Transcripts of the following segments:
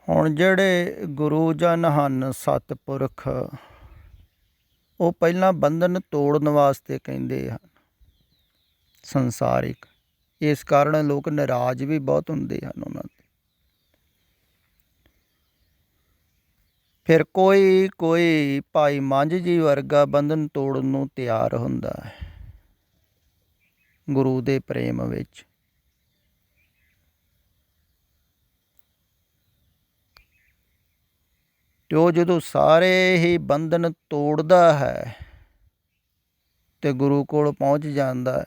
ਹੁਣ ਜਿਹੜੇ ਗੁਰੂ ਜਨ ਹਨ ਸਤਿਪੁਰਖ, ਉਹ ਪਹਿਲਾਂ ਬੰਧਨ ਤੋੜਨ ਵਾਸਤੇ ਕਹਿੰਦੇ ਹਨ ਸੰਸਾਰਿਕ। ਇਸ ਕਾਰਨ ਲੋਕ ਨਾਰਾਜ਼ ਵੀ ਬਹੁਤ ਹੁੰਦੇ ਹਨ ਉਹਨਾਂ 'ਤੇ। ਫਿਰ ਕੋਈ ਭਾਈ ਮੰਝ ਜੀ ਵਰਗਾ ਬੰਧਨ ਤੋੜਨ ਨੂੰ ਤਿਆਰ ਹੁੰਦਾ ਹੈ ਗੁਰੂ ਦੇ ਪ੍ਰੇਮ ਵਿੱਚ। ਅਤੇ ਉਹ ਜਦੋਂ ਸਾਰੇ ਹੀ ਬੰਧਨ ਤੋੜਦਾ ਹੈ ਅਤੇ ਗੁਰੂ ਕੋਲ ਪਹੁੰਚ ਜਾਂਦਾ ਹੈ,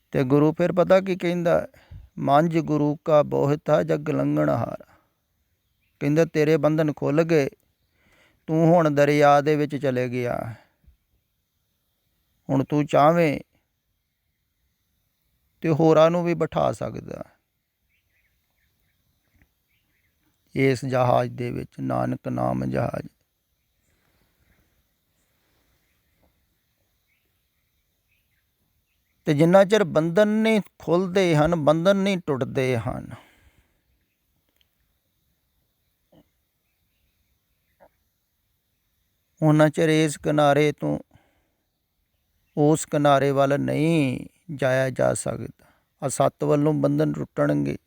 ਅਤੇ ਗੁਰੂ ਫਿਰ ਪਤਾ ਕੀ ਕਹਿੰਦਾ, ਮੰਝ ਗੁਰੂ ਕਾ ਬੋਹਿਥਾ ਜਗ ਲੰਘਣ ਹਾਰ। ਕਹਿੰਦਾ ਤੇਰੇ ਬੰਧਨ ਖੁੱਲ੍ਹ ਗਏ, ਤੂੰ ਹੁਣ ਦਰਿਆ ਦੇ ਵਿੱਚ ਚਲੇ ਗਿਆ। ਹੁਣ ਤੂੰ ਚਾਹਵੇਂ ਤੇ ਹੋਰਾਂ ਨੂੰ ਵੀ ਬਿਠਾ ਸਕਦਾ ਇਸ ਜਹਾਜ਼ ਦੇ ਵਿੱਚ, ਨਾਨਕ ਨਾਮ ਜਹਾਜ਼। ਅਤੇ ਜਿੰਨਾ ਚਿਰ ਬੰਧਨ ਨਹੀਂ ਖੁੱਲ੍ਹਦੇ ਹਨ, ਬੰਧਨ ਨਹੀਂ ਟੁੱਟਦੇ ਹਨ, ਉਹਨਾਂ ਚਿਰ ਇਸ ਕਿਨਾਰੇ ਤੋਂ ਉਸ ਕਿਨਾਰੇ ਵੱਲ ਨਹੀਂ ਜਾਇਆ ਜਾ ਸਕਦਾ। ਆ ਸੱਤ ਵੱਲੋਂ ਬੰਧਨ ਟੁੱਟਣਗੇ,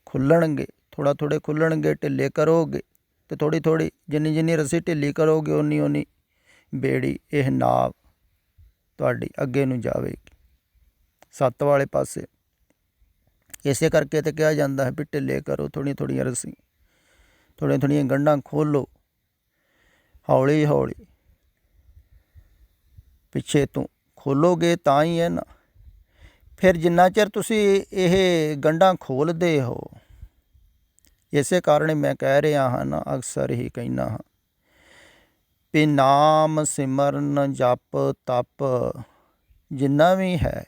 ਖੁੱਲ੍ਹਣਗੇ, ਥੋੜ੍ਹੇ ਖੁੱਲ੍ਹਣਗੇ, ਢਿੱਲੇ ਕਰੋਗੇ ਅਤੇ ਥੋੜ੍ਹੀ ਜਿੰਨੀ ਰੱਸੀ ਢਿੱਲੀ ਕਰੋਗੇ ਉਨੀ ਬੇੜੀ, ਇਹ ਨਾਵ ਤੁਹਾਡੀ ਅੱਗੇ ਨੂੰ ਜਾਵੇਗੀ ਸੱਤ ਵਾਲੇ ਪਾਸੇ। ਇਸੇ ਕਰਕੇ ਤਾਂ ਕਿਹਾ ਜਾਂਦਾ ਹੈ ਵੀ ਢਿੱਲੇ ਕਰੋ ਥੋੜ੍ਹੀਆਂ ਰੱਸੀ, ਥੋੜ੍ਹੀਆਂ ਗੰਢਾਂ ਖੋਲ੍ਹੋ, ਹੌਲੀ ਹੌਲੀ ਪਿੱਛੇ ਤੋਂ ਖੋਲ੍ਹੋਗੇ ਤਾਂ ਹੀ ਹੈ ਨਾ। ਫਿਰ ਜਿੰਨਾ ਚਿਰ ਤੁਸੀਂ ਇਹ ਗੰਢਾਂ ਖੋਲ੍ਹਦੇ ਹੋ, ਇਸੇ ਕਾਰਨ ਮੈਂ ਕਹਿ ਰਿਹਾ ਹਾਂ ਨਾ, ਅਕਸਰ ਹੀ ਕਹਿੰਦਾ ਹਾਂ ਵੀ ਨਾਮ ਸਿਮਰਨ ਜਪ ਤਪ ਜਿੰਨਾ ਵੀ ਹੈ,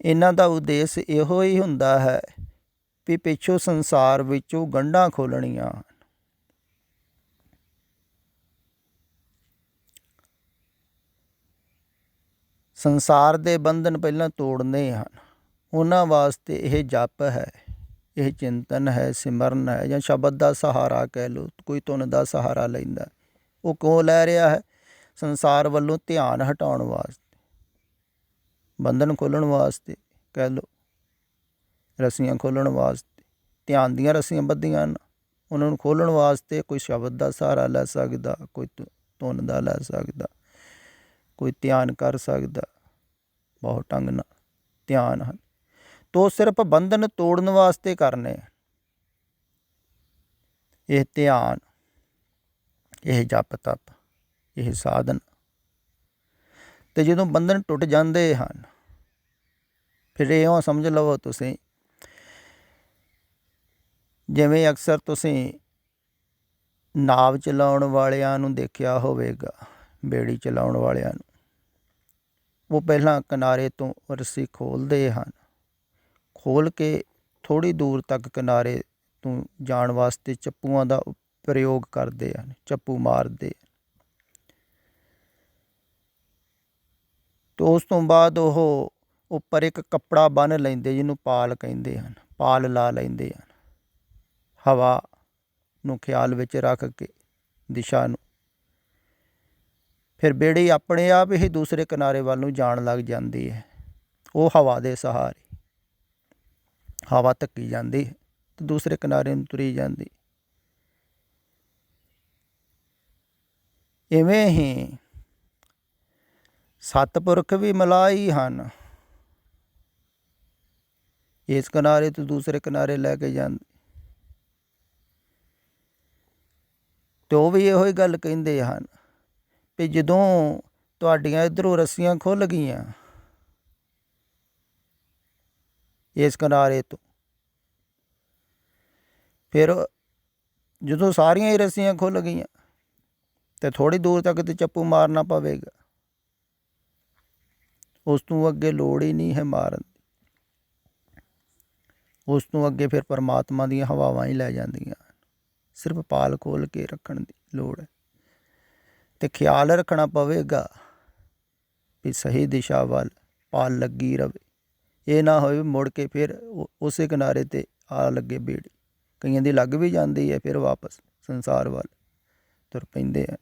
ਇਹਨਾਂ ਦਾ ਉਦੇਸ਼ ਇਹੋ ਹੀ ਹੁੰਦਾ ਹੈ ਵੀ ਪਿੱਛੋਂ ਸੰਸਾਰ ਵਿੱਚੋਂ ਗੰਢਾਂ ਖੋਲ੍ਹਣੀਆਂ। ਸੰਸਾਰ ਦੇ ਬੰਧਨ ਪਹਿਲਾਂ ਤੋੜਨੇ ਹਨ, ਉਹਨਾਂ ਵਾਸਤੇ ਇਹ ਜਪ ਹੈ, ਇਹ ਚਿੰਤਨ ਹੈ, ਸਿਮਰਨ ਹੈ, ਜਾਂ ਸ਼ਬਦ ਦਾ ਸਹਾਰਾ ਕਹਿ ਲਓ। ਕੋਈ ਧੁਨ ਦਾ ਸਹਾਰਾ ਲੈਂਦਾ, ਉਹ ਕਿਉਂ ਲੈ ਰਿਹਾ ਹੈ? ਸੰਸਾਰ ਵੱਲੋਂ ਧਿਆਨ ਹਟਾਉਣ ਵਾਸਤੇ, ਬੰਧਨ ਖੋਲ੍ਹਣ ਵਾਸਤੇ ਕਹਿ ਲਓ, ਰੱਸੀਆਂ ਖੋਲ੍ਹਣ ਵਾਸਤੇ। ਧਿਆਨ ਦੀਆਂ ਰੱਸੀਆਂ ਬੱਧੀਆਂ ਹਨ, ਉਹਨਾਂ ਨੂੰ ਖੋਲ੍ਹਣ ਵਾਸਤੇ ਕੋਈ ਸ਼ਬਦ ਦਾ ਸਹਾਰਾ ਲੈ ਸਕਦਾ, ਕੋਈ ਧੁਨ ਦਾ ਲੈ ਸਕਦਾ, ਕੋਈ ਧਿਆਨ ਕਰ ਸਕਦਾ। ਬਹੁਤ ਢੰਗ ਨਾਲ ਧਿਆਨ ਹਨ, ਤੋ ਸਿਰਫ ਬੰਧਨ ਤੋੜਨ ਵਾਸਤੇ ਕਰਨੇ ਇਹ ਧਿਆਨ, ਇਹ ਜਪ ਤਪ, ਇਹ ਸਾਧਨ। ਅਤੇ ਜਦੋਂ ਬੰਧਨ ਟੁੱਟ ਜਾਂਦੇ ਹਨ, ਫਿਰ ਇਉਂ ਸਮਝ ਲਵੋ ਤੁਸੀਂ, ਜਿਵੇਂ ਅਕਸਰ ਤੁਸੀਂ ਨਾਵ ਚਲਾਉਣ ਵਾਲਿਆਂ ਨੂੰ ਦੇਖਿਆ ਹੋਵੇਗਾ, ਬੇੜੀ ਚਲਾਉਣ ਵਾਲਿਆਂ ਨੂੰ, ਉਹ ਪਹਿਲਾਂ ਕਿਨਾਰੇ ਤੋਂ ਰੱਸੀ ਖੋਲ੍ਹਦੇ ਹਨ, ਖੋਲ੍ਹ ਕੇ ਥੋੜ੍ਹੀ ਦੂਰ ਤੱਕ ਕਿਨਾਰੇ ਤੋਂ ਜਾਣ ਵਾਸਤੇ ਚੱਪੂਆਂ ਦਾ ਪ੍ਰਯੋਗ ਕਰਦੇ ਹਨ, ਚੱਪੂ ਮਾਰਦੇ। ਅਤੇ ਉਸ ਤੋਂ ਬਾਅਦ ਉਹ ਉੱਪਰ ਇੱਕ ਕੱਪੜਾ ਬੰਨ੍ਹ ਲੈਂਦੇ, ਜਿਹਨੂੰ ਪਾਲ ਕਹਿੰਦੇ ਹਨ, ਪਾਲ ਲਾ ਲੈਂਦੇ ਹਨ, ਹਵਾ ਨੂੰ ਖਿਆਲ ਵਿੱਚ ਰੱਖ ਕੇ ਦਿਸ਼ਾ ਨੂੰ। ਫਿਰ ਬੇੜੀ ਆਪਣੇ ਆਪ ਹੀ ਦੂਸਰੇ ਕਿਨਾਰੇ ਵੱਲ ਨੂੰ ਜਾਣ ਲੱਗ ਜਾਂਦੀ ਹੈ। ਉਹ ਹਵਾ ਦੇ ਸਹਾਰੇ, ਹਵਾ ਧੱਕੀ ਜਾਂਦੀ ਹੈ ਅਤੇ ਦੂਸਰੇ ਕਿਨਾਰੇ ਨੂੰ ਤੁਰੀ ਜਾਂਦੀ। ਇਵੇਂ ਹੀ ਸਤਿਪੁਰਖ ਵੀ ਮਲਾਹ ਹੀ ਹਨ, ਇਸ ਕਿਨਾਰੇ ਤੋਂ ਦੂਸਰੇ ਕਿਨਾਰੇ ਲੈ ਕੇ ਜਾਂਦੇ। ਅਤੇ ਉਹ ਵੀ ਇਹੋ ਹੀ ਗੱਲ ਕਹਿੰਦੇ ਹਨ ਵੀ ਜਦੋਂ ਤੁਹਾਡੀਆਂ ਇੱਧਰੋਂ ਰੱਸੀਆਂ ਖੁੱਲ੍ਹ ਗਈਆਂ ਇਸ ਕਿਨਾਰੇ ਤੋਂ, ਫਿਰ ਜਦੋਂ ਸਾਰੀਆਂ ਹੀ ਰੱਸੀਆਂ ਖੁੱਲ੍ਹ ਗਈਆਂ ਅਤੇ ਥੋੜ੍ਹੀ ਦੂਰ ਤੱਕ ਤਾਂ ਚੱਪੂ ਮਾਰਨਾ ਪਵੇਗਾ, ਉਸ ਤੋਂ ਅੱਗੇ ਲੋੜ ਹੀ ਨਹੀਂ ਹੈ ਮਾਰਨ ਦੀ। ਉਸ ਤੋਂ ਅੱਗੇ ਫਿਰ ਪਰਮਾਤਮਾ ਦੀਆਂ ਹਵਾਵਾਂ ਹੀ ਲੈ ਜਾਂਦੀਆਂ, ਸਿਰਫ ਪਾਲ ਖੋਲ੍ਹ ਕੇ ਰੱਖਣ ਦੀ ਲੋੜ ਹੈ। ਅਤੇ ਖਿਆਲ ਰੱਖਣਾ ਪਵੇਗਾ ਵੀ ਸਹੀ ਦਿਸ਼ਾ ਵੱਲ ਪਾਲ ਲੱਗੀ ਰਹੇ। ਇਹ ਨਾ ਹੋਵੇ ਮੁੜ ਕੇ ਫਿਰ ਉਸੇ ਕਿਨਾਰੇ 'ਤੇ ਆ ਲੱਗੇ ਬੇੜੀ। ਕਈਆਂ ਦੀ ਲੱਗ ਵੀ ਜਾਂਦੀ ਹੈ, ਫਿਰ ਵਾਪਸ ਸੰਸਾਰ ਵੱਲ ਤੁਰ ਪੈਂਦੇ ਹਨ।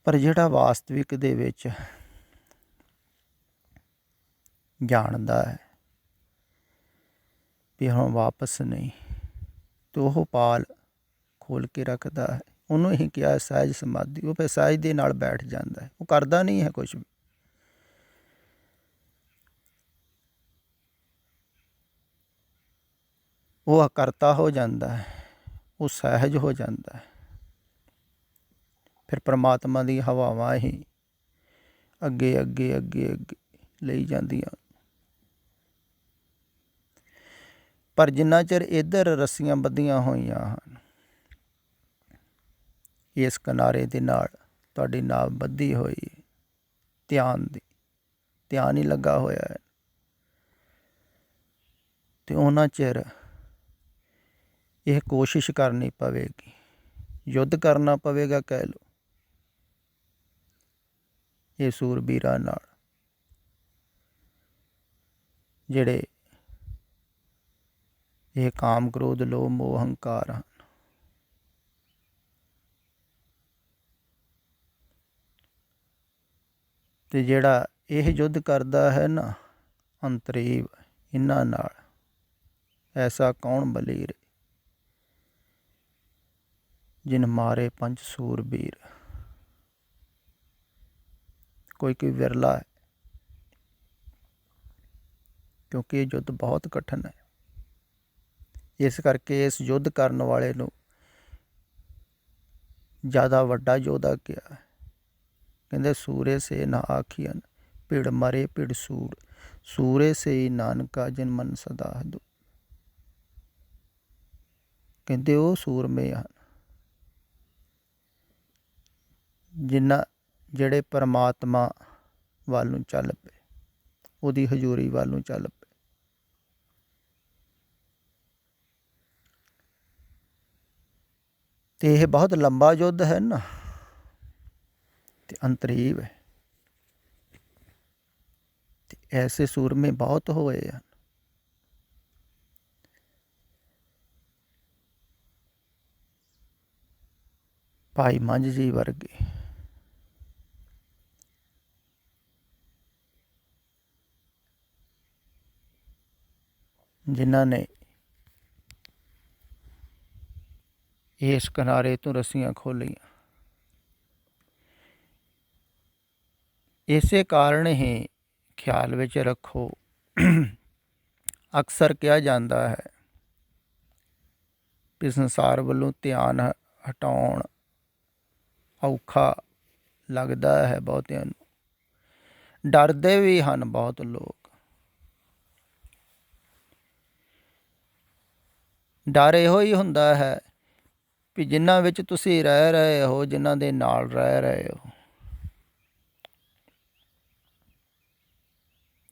ਪਰ ਜਿਹੜਾ ਵਾਸਤਵਿਕ ਦੇ ਵਿੱਚ ਜਾਣਦਾ ਹੈ ਵੀ ਹੁਣ ਵਾਪਸ ਨਹੀਂ, ਅਤੇ ਉਹ ਪਾਲ ਖੋਲ੍ਹ ਕੇ ਰੱਖਦਾ ਹੈ। ਉਹਨੂੰ ਹੀ ਕਿਹਾ ਸਹਿਜ ਸਮਾਧੀ। ਉਹ ਫਿਰ ਸਹਿਜ ਦੇ ਨਾਲ ਬੈਠ ਜਾਂਦਾ ਹੈ, ਉਹ ਕਰਦਾ ਨਹੀਂ ਹੈ ਕੁਛ ਵੀ। ਉਹ ਅਕਰਤਾ ਹੋ ਜਾਂਦਾ ਹੈ, ਉਹ ਸਹਿਜ ਹੋ ਜਾਂਦਾ ਹੈ। ਫਿਰ ਪਰਮਾਤਮਾ ਦੀ ਹਵਾਵਾਂ ਹੀ ਅੱਗੇ ਅੱਗੇ ਅੱਗੇ ਅੱਗੇ ਲਈ ਜਾਂਦੀਆਂ। ਪਰ ਜਿੰਨਾ ਚਿਰ ਇੱਧਰ ਰੱਸੀਆਂ ਬੱਧੀਆਂ ਹੋਈਆਂ ਹਨ, ਇਸ ਕਿਨਾਰੇ ਦੇ ਨਾਲ ਤੁਹਾਡੀ ਨਾਭ ਬੱਧੀ ਹੋਈ ਧਿਆਨ ਦੀ, ਧਿਆਨ ਹੀ ਲੱਗਾ ਹੋਇਆ ਹੈ, ਅਤੇ ਉਹਨਾਂ ਚਿਰ ਇਹ ਕੋਸ਼ਿਸ਼ ਕਰਨੀ ਪਵੇਗੀ, ਯੁੱਧ ਕਰਨਾ ਪਵੇਗਾ ਕਹਿ ਲਓ ਇਹ ਸੂਰਬੀਰਾਂ ਨਾਲ, ਜਿਹੜੇ ਇਹ ਕਾਮ ਕ੍ਰੋਧ ਲੋਭ ਮੋਹ ਹੰਕਾਰ ਹਨ। ਅਤੇ ਜਿਹੜਾ ਇਹ ਯੁੱਧ ਕਰਦਾ ਹੈ ਨਾ ਅੰਤਰੀਵ ਇਹਨਾਂ ਨਾਲ, ਐਸਾ ਕੌਣ ਬਲੀਰ ਜਿਨ ਮਾਰੇ ਪੰਜ ਸੂਰਬੀਰ। ਕੋਈ ਵਿਰਲਾ ਹੈ, ਕਿਉਂਕਿ ਇਹ ਯੁੱਧ ਬਹੁਤ ਕਠਿਨ ਹੈ। ਇਸ ਕਰਕੇ ਇਸ ਯੁੱਧ ਕਰਨ ਵਾਲੇ ਨੂੰ ਜ਼ਿਆਦਾ ਵੱਡਾ ਯੋਧਾ ਕਿਹਾ। ਕਹਿੰਦੇ ਸੂਰੇ ਸੇ ਨਾ ਆਖੀਅਨ ਭਿੜ ਮਰੇ ਭਿੜ ਸੂਰ, ਸੂਰੇ ਸੇ ਹੀ ਨਾਨਕਾ ਜਿਨ ਮਨ ਸਦਾ ਹਦੂ। ਕਹਿੰਦੇ ਉਹ ਸੂਰਮੇ ਹਨ ਜਿਹੜੇ ਪਰਮਾਤਮਾ ਵੱਲ ਨੂੰ ਚੱਲ ਪਏ, ਉਹਦੀ ਹਜ਼ੂਰੀ ਵੱਲ ਨੂੰ ਚੱਲ ਪਏ। ਅਤੇ ਇਹ ਬਹੁਤ ਲੰਬਾ ਯੁੱਧ ਹੈ ਨਾ, ਅਤੇ ਅੰਤਰੀਵ ਹੈ, ਅਤੇ ਐਸੇ ਸੂਰਮੇ ਬਹੁਤ ਹੋਏ ਹਨ। ਭਾਈ ਮੰਝ ਜੀ ਵਰਗੇ, ਜਿਨ੍ਹਾਂ ਨੇ ਇਸ ਕਿਨਾਰੇ ਤੋਂ ਰੱਸੀਆਂ ਖੋਲ੍ਹੀਆਂ। ਇਸੇ ਕਾਰਨ ਹੀ ਖਿਆਲ ਵਿੱਚ ਰੱਖੋ, ਅਕਸਰ ਕਿਹਾ ਜਾਂਦਾ ਹੈ ਵੀ ਸੰਸਾਰ ਵੱਲੋਂ ਧਿਆਨ ਹਟਾਉਣ ਔਖਾ ਲੱਗਦਾ ਹੈ ਬਹੁਤਿਆਂ ਨੂੰ। ਡਰਦੇ ਵੀ ਹਨ ਬਹੁਤ ਲੋਕ। ਡਰ ਇਹੋ ਹੀ ਹੁੰਦਾ ਹੈ ਵੀ ਜਿਨ੍ਹਾਂ ਵਿੱਚ ਤੁਸੀਂ ਰਹਿ ਰਹੇ ਹੋ, ਜਿਨ੍ਹਾਂ ਦੇ ਨਾਲ ਰਹਿ ਰਹੇ ਹੋ,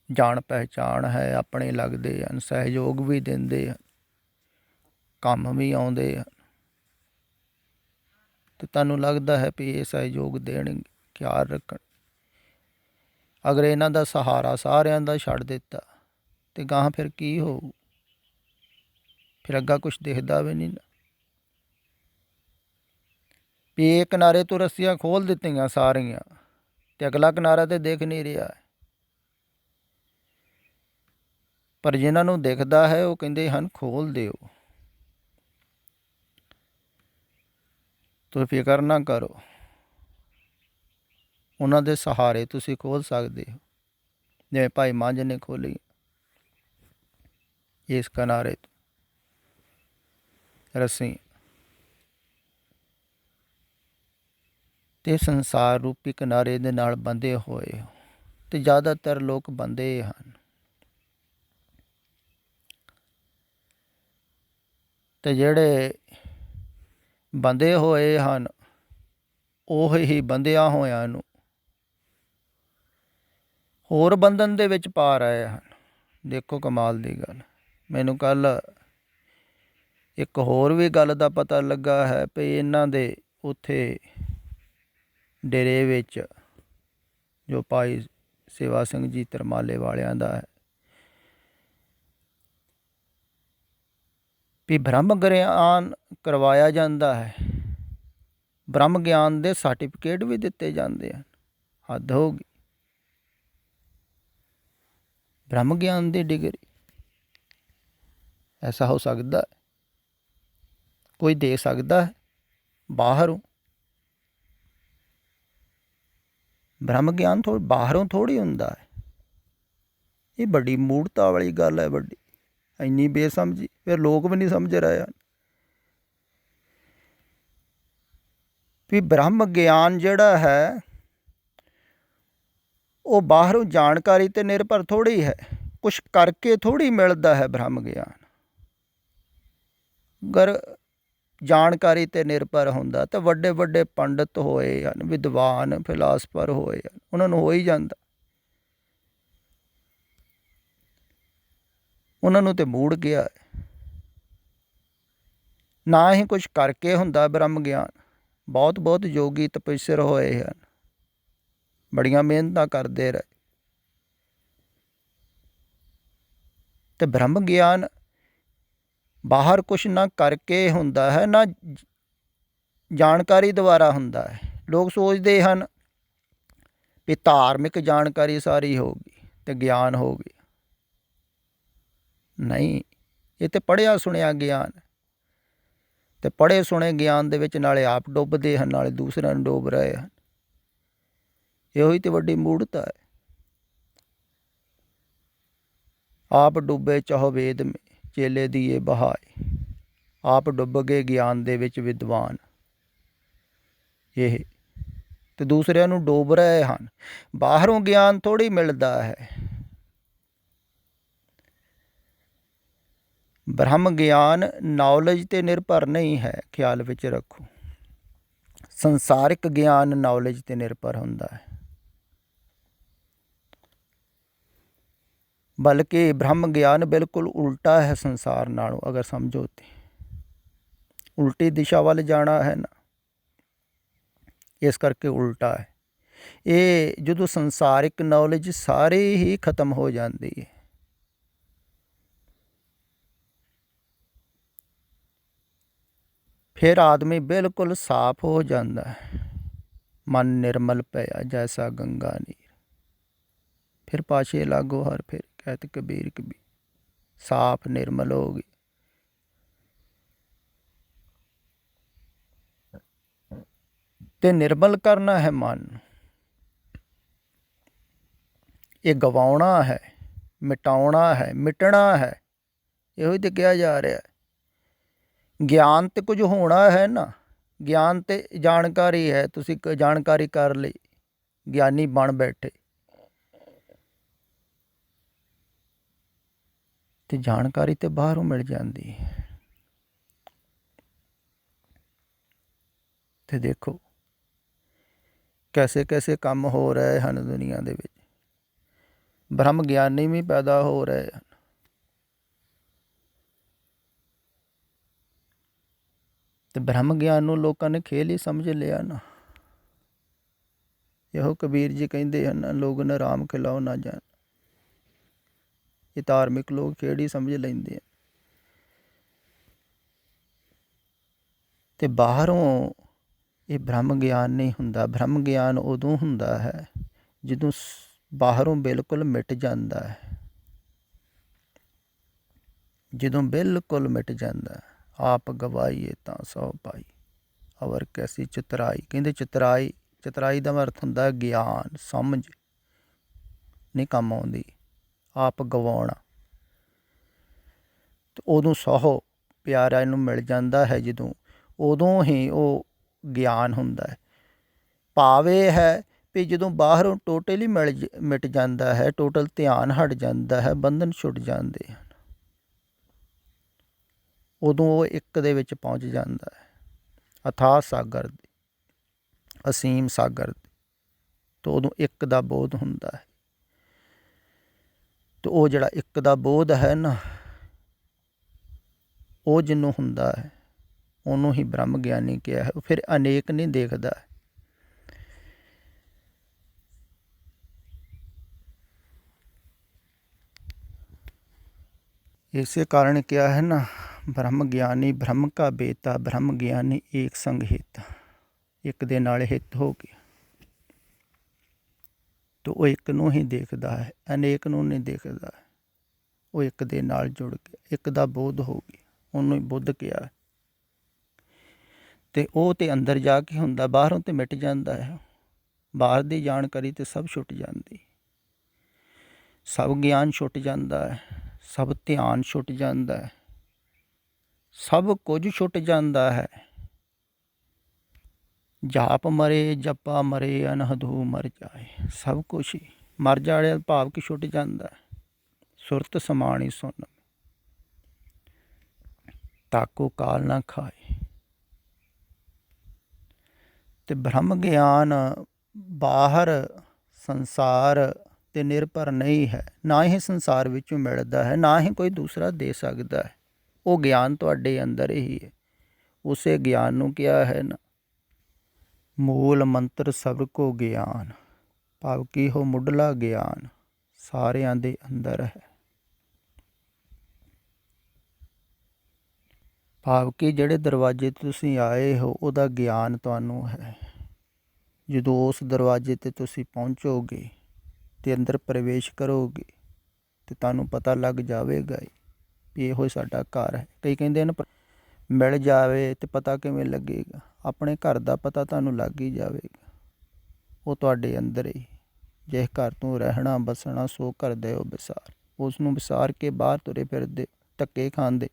ਜਾਣ ਪਹਿਚਾਣ ਹੈ, ਆਪਣੇ ਲੱਗਦੇ ਹਨ, ਸਹਿਯੋਗ ਵੀ ਦਿੰਦੇ ਹਨ, ਕੰਮ ਵੀ ਆਉਂਦੇ ਹਨ, ਅਤੇ ਤੁਹਾਨੂੰ ਲੱਗਦਾ ਹੈ ਵੀ ਇਹ ਸਹਿਯੋਗ ਦੇਣਗੇ, ਖਿਆਲ ਰੱਖਣ। ਅਗਰ ਇਹਨਾਂ ਦਾ ਸਹਾਰਾ ਸਾਰਿਆਂ ਦਾ ਛੱਡ ਦਿੱਤਾ ਅਤੇ ਗਾਹਾਂ ਫਿਰ ਕੀ ਹੋਊ? ਫਿਰ ਅੱਗਾ ਕੁਛ ਦਿਖਦਾ ਵੀ ਨਹੀਂ ਨਾ। ਵੀ ਇਹ ਕਿਨਾਰੇ ਤੋਂ ਰੱਸੀਆਂ ਖੋਲ੍ਹ ਦਿੱਤੀਆਂ ਸਾਰੀਆਂ, ਅਤੇ ਅਗਲਾ ਕਿਨਾਰਾ ਤਾਂ ਦਿਖ ਨਹੀਂ ਰਿਹਾ। ਪਰ ਜਿਨ੍ਹਾਂ ਨੂੰ ਦਿਖਦਾ ਹੈ ਉਹ ਕਹਿੰਦੇ ਹਨ ਖੋਲ੍ਹ ਦਿਓ, ਤੁਸੀਂ ਫਿਕਰ ਨਾ ਕਰੋ, ਉਹਨਾਂ ਦੇ ਸਹਾਰੇ ਤੁਸੀਂ ਖੋਲ੍ਹ ਸਕਦੇ ਹੋ, ਜਿਵੇਂ ਭਾਈ ਮੰਝ ਨੇ ਖੋਲ੍ਹੀ ਇਸ ਕਿਨਾਰੇ ਤੋਂ ਰੱਸੀ। ਅਤੇ ਸੰਸਾਰ ਰੂਪੀ ਕਿਨਾਰੇ ਦੇ ਨਾਲ ਬੰਧੇ ਹੋਏ ਹੋ, ਅਤੇ ਜ਼ਿਆਦਾਤਰ ਲੋਕ ਬੰਧੇ ਹਨ। ਅਤੇ ਜਿਹੜੇ ਬੰਧੇ ਹੋਏ ਹਨ ਉਹ ਹੀ ਬੰਧਿਆਂ ਹੋਇਆਂ ਨੂੰ ਹੋਰ ਬੰਧਨ ਦੇ ਵਿੱਚ ਪਾ ਰਹੇ ਹਨ। ਦੇਖੋ ਕਮਾਲ ਦੀ ਗੱਲ, ਮੈਨੂੰ ਕੱਲ੍ਹ ਇੱਕ ਹੋਰ ਵੀ ਗੱਲ ਦਾ ਪਤਾ ਲੱਗਾ ਹੈ ਵੀ ਇਹਨਾਂ ਦੇ ਉੱਥੇ ਡੇਰੇ ਵਿੱਚ ਜੋ ਭਾਈ ਸੇਵਾ ਸਿੰਘ ਜੀ ਤਰਮਾਲੇ ਵਾਲਿਆਂ ਦਾ ਹੈ, ਵੀ ਬ੍ਰਹਮ ਗਿਆਨ ਕਰਵਾਇਆ ਜਾਂਦਾ ਹੈ, ਬ੍ਰਹਮ ਗਿਆਨ ਦੇ ਸਰਟੀਫਿਕੇਟ ਵੀ ਦਿੱਤੇ ਜਾਂਦੇ ਹਨ। ਹੱਦ ਹੋ ਗਈ। ਬ੍ਰਹਮ ਗਿਆਨ ਦੀ ਡਿਗਰੀ ਐਸਾ ਹੋ ਸਕਦਾ ਹੈ? ਕੋਈ ਦੇ ਸਕਦਾ ਹੈ ਬਾਹਰੋਂ? ਬ੍ਰਹਮ ਗਿਆਨ ਬਾਹਰੋਂ ਥੋੜ੍ਹੀ ਹੁੰਦਾ ਹੈ। ਇਹ ਬੜੀ ਮੂੜਤਾ ਵਾਲੀ ਗੱਲ ਹੈ, ਵੱਡੀ। ਇੰਨੀ ਬੇਸਮਝੀ ਫਿਰ ਲੋਕ ਵੀ ਨਹੀਂ ਸਮਝ ਰਹੇ ਹਨ ਵੀ ਬ੍ਰਹਮ ਗਿਆਨ ਜਿਹੜਾ ਹੈ ਉਹ ਬਾਹਰੋਂ ਜਾਣਕਾਰੀ 'ਤੇ ਨਿਰਭਰ ਥੋੜ੍ਹੀ ਹੈ, ਕੁਛ ਕਰਕੇ ਥੋੜ੍ਹੀ ਮਿਲਦਾ ਹੈ ਬ੍ਰਹਮ ਗਿਆਨ। ਅਗਰ ਜਾਣਕਾਰੀ 'ਤੇ ਨਿਰਭਰ ਹੁੰਦਾ ਤਾਂ ਵੱਡੇ ਵੱਡੇ ਪੰਡਿਤ ਹੋਏ ਹਨ, ਵਿਦਵਾਨ ਫਿਲਾਸਫਰ ਹੋਏ ਹਨ, ਉਹਨਾਂ ਨੂੰ ਹੋ ਹੀ ਜਾਂਦਾ। ਉਹਨਾਂ ਨੂੰ ਤਾਂ ਮੂੜ ਗਿਆ ਹੈ। ਨਾ ਹੀ ਕੁਛ ਕਰਕੇ ਹੁੰਦਾ ਬ੍ਰਹਮ ਗਿਆਨ। ਬਹੁਤ ਬਹੁਤ ਯੋਗੀ ਤਪੱਸਰ ਹੋਏ ਹਨ, ਬੜੀਆਂ ਮਿਹਨਤਾਂ ਕਰਦੇ ਰਹੇ, ਅਤੇ ਬ੍ਰਹਮ ਗਿਆਨ ਬਾਹਰ ਕੁਛ ਨਾ ਕਰਕੇ ਹੁੰਦਾ ਹੈ, ਨਾ ਜਾਣਕਾਰੀ ਦੁਆਰਾ ਹੁੰਦਾ ਹੈ। ਲੋਕ ਸੋਚਦੇ ਹਨ ਵੀ ਧਾਰਮਿਕ ਜਾਣਕਾਰੀ ਸਾਰੀ ਹੋ ਗਈ ਅਤੇ ਗਿਆਨ ਹੋ ਗਿਆ। ਨਹੀਂ, ਇਹ ਤਾਂ ਪੜ੍ਹਿਆ ਸੁਣਿਆ ਗਿਆਨ, ਅਤੇ ਪੜ੍ਹੇ ਸੁਣੇ ਗਿਆਨ ਦੇ ਵਿੱਚ ਨਾਲੇ ਆਪ ਡੁੱਬਦੇ ਹਨ, ਨਾਲੇ ਦੂਸਰਿਆਂ ਨੂੰ ਡੁੱਬ ਰਹੇ ਹਨ। ਇਹੋ ਹੀ ਤਾਂ ਵੱਡੀ ਮੂੜਤਾ ਹੈ। ਆਪ ਡੁੱਬੇ ਚਾਹੋ ਵੇਦ ਮੇ, ਚੇਲੇ ਦੀਏ ਬਹਾਏ। ਆਪ ਡੁੱਬ ਗਏ ਗਿਆਨ ਦੇ ਵਿੱਚ ਵਿਦਵਾਨ, ਇਹ ਤੇ ਦੂਸਰਿਆਂ ਨੂੰ ਡੁੱਬ ਰਹੇ ਹਨ। ਬਾਹਰੋਂ ਗਿਆਨ ਥੋੜ੍ਹੀ ਮਿਲਦਾ ਹੈ। ਬ੍ਰਹਮ ਗਿਆਨ ਨੌਲੇਜ 'ਤੇ ਨਿਰਭਰ ਨਹੀਂ ਹੈ, ਖਿਆਲ ਵਿੱਚ ਰੱਖੋ। ਸੰਸਾਰਿਕ ਗਿਆਨ ਨੌਲੇਜ 'ਤੇ ਨਿਰਭਰ ਹੁੰਦਾ ਹੈ, ਬਲਕਿ ਬ੍ਰਹਮ ਗਿਆਨ ਬਿਲਕੁਲ ਉਲਟਾ ਹੈ ਸੰਸਾਰ ਨਾਲੋਂ। ਅਗਰ ਸਮਝੋ ਤੇ ਉਲਟੀ ਦਿਸ਼ਾ ਵੱਲ ਜਾਣਾ ਹੈ ਨਾ, ਇਸ ਕਰਕੇ ਉਲਟਾ ਹੈ। ਇਹ ਜਦੋਂ ਸੰਸਾਰਿਕ ਨੌਲੇਜ ਸਾਰੀ ਹੀ ਖਤਮ ਹੋ ਜਾਂਦੀ ਹੈ, ਫਿਰ ਆਦਮੀ ਬਿਲਕੁਲ ਸਾਫ਼ ਹੋ ਜਾਂਦਾ ਹੈ। ਮਨ ਨਿਰਮਲ ਪਿਆ ਜੈਸਾ ਗੰਗਾ ਨੀਰ। ਫਿਰ ਪਾਛੇ ਲਾਗੋ ਹਰ ਫਿਰ ਕਹਿਤ ਕਬੀਰ ਕਬੀਰ। ਸਾਫ਼ ਨਿਰਮਲ ਹੋ ਗਈ। ਤੇ ਨਿਰਮਲ ਕਰਨਾ ਹੈ ਮਨ, ਇਹ ਗਵਾਉਣਾ ਹੈ, ਮਿਟਾਉਣਾ ਹੈ, ਮਿਟਣਾ ਹੈ। ਇਹੋ ਹੀ ਤਾਂ ਕਿਹਾ ਜਾ ਰਿਹਾ। ਗਿਆਨ ਤੇ ਕੁਝ ਹੋਣਾ ਹੈ ਨਾ। ਗਿਆਨ ਤੇ ਜਾਣਕਾਰੀ ਹੈ, ਤੁਸੀਂ ਜਾਣਕਾਰੀ ਕਰ ਲਈ, ਗਿਆਨੀ ਬਣ ਬੈਠੇ, ਤੇ ਜਾਣਕਾਰੀ ਤੇ ਬਾਹਰੋਂ ਮਿਲ ਜਾਂਦੀ ਹੈ। ਤੇ ਦੇਖੋ ਕੈਸੇ ਕੈਸੇ ਕੰਮ ਹੋ ਰਹੇ ਹਨ ਦੁਨੀਆ ਦੇ ਵਿੱਚ। ਬ੍ਰਹਮ ਗਿਆਨੀ ਵੀ ਪੈਦਾ ਹੋ ਰਹੇ ਹਨ, ਤੇ ਬ੍ਰਹਮ ਗਿਆਨ ਨੂੰ ਲੋਕਾਂ ਨੇ ਖੇਲ ਹੀ ਸਮਝ ਲਿਆ ਨਾ। ਇਹੋ ਕਬੀਰ ਜੀ ਕਹਿੰਦੇ ਹਨ, ਲੋਕ ਨ ਰਾਮ ਖਿਲਾਓ ਨਾ ਜਾਣ। ਇਹ ਧਾਰਮਿਕ ਲੋਕ ਖੇਡ ਹੀ ਸਮਝ ਲੈਂਦੇ ਆ। ਤੇ ਬਾਹਰੋਂ ਇਹ ਬ੍ਰਹਮ ਗਿਆਨ ਨਹੀਂ ਹੁੰਦਾ। ਬ੍ਰਹਮ ਗਿਆਨ ਉਦੋਂ ਹੁੰਦਾ ਹੈ ਜਦੋਂ ਬਾਹਰੋਂ ਬਿਲਕੁਲ ਮਿਟ ਜਾਂਦਾ ਹੈ, ਜਦੋਂ ਬਿਲਕੁਲ ਮਿਟ ਜਾਂਦਾ। ਆਪ ਗਵਾਈਏ ਤਾਂ ਸੌ ਪਾਈ, ਅਵਰ ਕੈਸੀ ਚਤਰਾਈ। ਕਹਿੰਦੇ ਚਤਰਾਈ ਦਾ ਅਰਥ ਹੁੰਦਾ ਗਿਆਨ, ਸਮਝ ਨਹੀਂ ਕੰਮ ਆਉਂਦੀ, ਆਪ ਗਵਾਉਣਾ। ਤੇ ਉਦੋਂ ਸੌ ਪਿਆਰਾ ਇਹਨੂੰ ਮਿਲ ਜਾਂਦਾ ਹੈ, ਜਦੋਂ ਉਦੋਂ ਹੀ ਉਹ ਗਿਆਨ ਹੁੰਦਾ ਹੈ। ਭਾਵ ਇਹ ਹੈ ਵੀ ਜਦੋਂ ਬਾਹਰੋਂ ਟੋਟਲੀ ਮਿਟ ਜਾਂਦਾ ਹੈ, ਟੋਟਲ ਧਿਆਨ ਹਟ ਜਾਂਦਾ ਹੈ, ਬੰਧਨ ਛੁੱਟ ਜਾਂਦੇ ਹਨ, ਉਦੋਂ ਉਹ ਇੱਕ ਦੇ ਵਿੱਚ ਪਹੁੰਚ ਜਾਂਦਾ ਹੈ, ਅਥਾਹ ਸਾਗਰ ਦੇ, ਅਸੀਮ ਸਾਗਰ ਦੇ। ਅਤੇ ਉਦੋਂ ਇੱਕ ਦਾ ਬੋਧ ਹੁੰਦਾ ਹੈ। ਅਤੇ ਉਹ ਜਿਹੜਾ ਇੱਕ ਦਾ ਬੋਧ ਹੈ ਨਾ, ਉਹ ਜਿਹਨੂੰ ਹੁੰਦਾ ਹੈ ਉਹਨੂੰ ਹੀ ਬ੍ਰਹਮ ਗਿਆਨੀ ਕਿਹਾ ਹੈ। ਉਹ ਫਿਰ ਅਨੇਕ ਨਹੀਂ ਦੇਖਦਾ। ਇਸੇ ਕਾਰਨ ਕਿਹਾ ਹੈ ਨਾ, ਬ੍ਰਹਮ ਗਿਆਨੀ ਬ੍ਰਹਮ ਕਾ ਬੇਤਾ, ਬ੍ਰਹਮ ਗਿਆਨੀ ਏਕ ਸੰਗ ਹਿਤ। ਇੱਕ ਦੇ ਨਾਲ ਹਿੱਤ ਹੋ ਗਿਆ ਤਾਂ ਉਹ ਇੱਕ ਨੂੰ ਹੀ ਦੇਖਦਾ ਹੈ, ਅਨੇਕ ਨੂੰ ਨਹੀਂ ਦੇਖਦਾ। ਉਹ ਇੱਕ ਦੇ ਨਾਲ ਜੁੜ ਗਿਆ, ਇੱਕ ਦਾ ਬੋਧ ਹੋ ਗਿਆ, ਉਹਨੂੰ ਹੀ ਬੁੱਧ ਕਿਹਾ। ਅਤੇ ਉਹ ਤਾਂ ਅੰਦਰ ਜਾ ਕੇ ਹੁੰਦਾ, ਬਾਹਰੋਂ ਤਾਂ ਮਿਟ ਜਾਂਦਾ ਹੈ। ਬਾਹਰ ਦੀ ਜਾਣਕਾਰੀ ਤਾਂ ਸਭ ਛੁੱਟ ਜਾਂਦੀ, ਸਭ ਗਿਆਨ ਛੁੱਟ ਜਾਂਦਾ ਹੈ, ਸਭ ਧਿਆਨ ਛੁੱਟ ਜਾਂਦਾ ਹੈ, ਸਭ ਕੁਝ ਛੁੱਟ ਜਾਂਦਾ ਹੈ। ਜਾਪ ਮਰੇ ਜਪਾ ਮਰੇ ਅਨਹਦੂ ਮਰ ਜਾਏ, ਸਭ ਕੁਛ ਹੀ ਮਰ ਜਾਏ ਭਾਵ ਕਿ ਛੁੱਟ ਜਾਂਦਾ। ਸੁਰਤ ਸਮਾਣੀ ਸੁਣ ਤਾਕੋ ਕਾਲ ਨਾ ਖਾਏ। ਅਤੇ ਬ੍ਰਹਮ ਗਿਆਨ ਬਾਹਰ ਸੰਸਾਰ 'ਤੇ ਨਿਰਭਰ ਨਹੀਂ ਹੈ, ਨਾ ਹੀ ਸੰਸਾਰ ਵਿੱਚੋਂ ਮਿਲਦਾ ਹੈ, ਨਾ ਹੀ ਕੋਈ ਦੂਸਰਾ ਦੇ ਸਕਦਾ ਹੈ। ਉਹ ਗਿਆਨ ਤੁਹਾਡੇ ਅੰਦਰ ਹੀ ਹੈ। ਉਸੇ ਗਿਆਨ ਨੂੰ ਕਿਹਾ ਹੈ ਨਾ, ਮੂਲ ਮੰਤਰ ਸਭ ਕੋ ਗਿਆਨ, ਭਾਵ ਕਿ ਉਹ ਮੁੱਢਲਾ ਗਿਆਨ ਸਾਰਿਆਂ ਦੇ ਅੰਦਰ ਹੈ। ਭਾਵ ਕਿ ਜਿਹੜੇ ਦਰਵਾਜ਼ੇ 'ਤੇ ਤੁਸੀਂ ਆਏ ਹੋ ਉਹਦਾ ਗਿਆਨ ਤੁਹਾਨੂੰ ਹੈ। ਜਦੋਂ ਉਸ ਦਰਵਾਜ਼ੇ 'ਤੇ ਤੁਸੀਂ ਪਹੁੰਚੋਗੇ ਅਤੇ ਅੰਦਰ ਪ੍ਰਵੇਸ਼ ਕਰੋਗੇ ਅਤੇ ਤੁਹਾਨੂੰ ਪਤਾ ਲੱਗ ਜਾਵੇਗਾ ਵੀ ਇਹੋ ਸਾਡਾ ਘਰ ਹੈ। ਕਈ ਕਹਿੰਦੇ ਨੇ ਮਿਲ ਜਾਵੇ ਅਤੇ ਪਤਾ ਕਿਵੇਂ ਲੱਗੇਗਾ? ਆਪਣੇ ਘਰ ਦਾ ਪਤਾ ਤੁਹਾਨੂੰ ਲੱਗ ਹੀ ਜਾਵੇਗਾ, ਉਹ ਤੁਹਾਡੇ ਅੰਦਰ ਹੀ। ਜਿਸ ਘਰ ਤੋਂ ਰਹਿਣਾ ਬਸਣਾ ਸੋ ਘਰ ਦਿਓ ਵਿਸਾਰ, ਉਸ ਨੂੰ ਵਿਸਾਰ ਕੇ ਬਾਹਰ ਤੁਰੇ ਫਿਰਦੇ ਧੱਕੇ ਖਾਂਦੇ।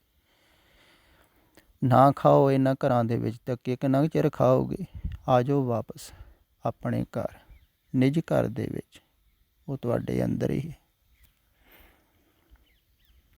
ਨਾ ਖਾਓ ਇਹਨਾਂ ਘਰਾਂ ਦੇ ਵਿੱਚ ਧੱਕੇ, ਕਿੰਨਾ ਚਿਰ ਖਾਓਗੇ? ਆ ਜਾਓ ਵਾਪਸ ਆਪਣੇ ਘਰ, ਨਿੱਜ ਘਰ ਦੇ ਵਿੱਚ, ਉਹ ਤੁਹਾਡੇ ਅੰਦਰ ਹੀ ਹੈ।